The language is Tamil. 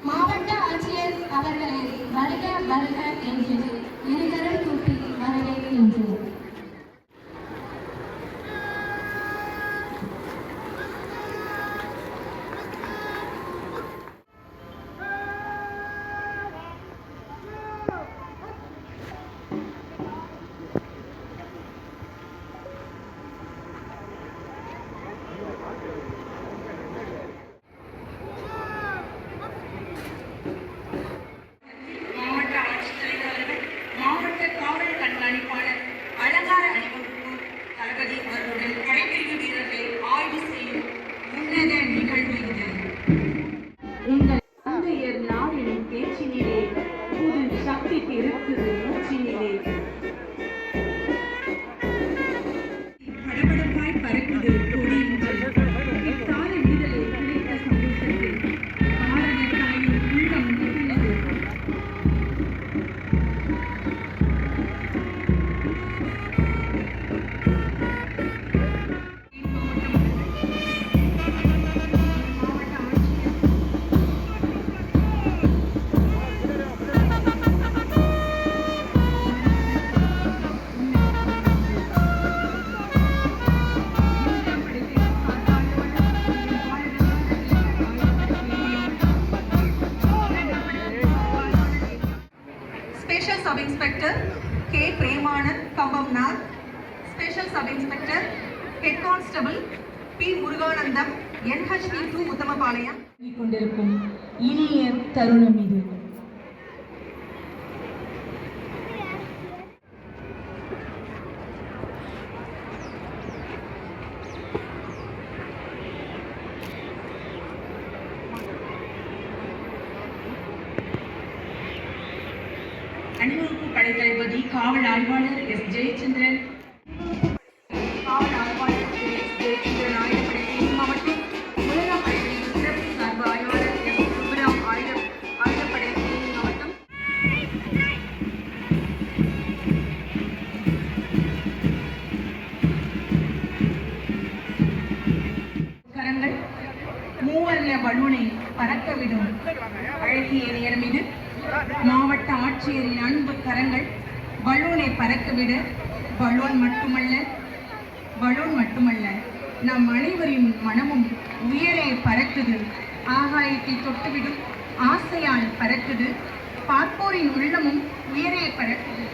மாவட்ட ஆட்சியர் அவர்களை வருக வருக என்று இருகரம் கூப்பி வரவேற்கின்றோம். எங்கள் தந்தையர் நாளின் பேச்சினிலே புது சக்தி பெருக்குது மூச்சினிலே படபடப்பாய் பறக்குது கொடியின்றி இக்கால விடுதலை கிடைத்த சந்தோஷத்தில் பாரத தாயின் உள்ளம் நெகிழ்ந்தது. Special Sub Inspector K. Premanand, Kambam North. Special Sub Inspector Head Constable P. Muruganandam, NHP2 Uttamapalayam. கொண்டிருக்கும் இனிய தருணம் இது. அணிவகுப்பு படைத்தளபதி காவல் ஆய்வாளர் எஸ் ஜெயச்சந்திரன், காவல் ஆய்வாளர் எஸ் ஜெயச்சந்திரன் ஆயுதப்படை தேனி மாவட்டம், உலக படைகளின் சிறப்பு சார்பு ஆய்வாளர் எஸ் சுப்ராம் ஆயுதப்படை தேனி மாவட்டம். கரங்கள் மூவர்ண பலூனை பறக்கவிடும் அழகிய நேரம் இது. மாவட்ட ஆட்சியரின் அன்பு கரங்கள் பலூனை பறக்கவிட பலூன் மட்டுமல்ல நம் அனைவரின் மனமும் உயரே பறக்குது. ஆகாயத்தை தொட்டுவிடும் ஆசையால் பறக்குது. பார்ப்போரின் உள்ளமும் உயரே பறக்குது.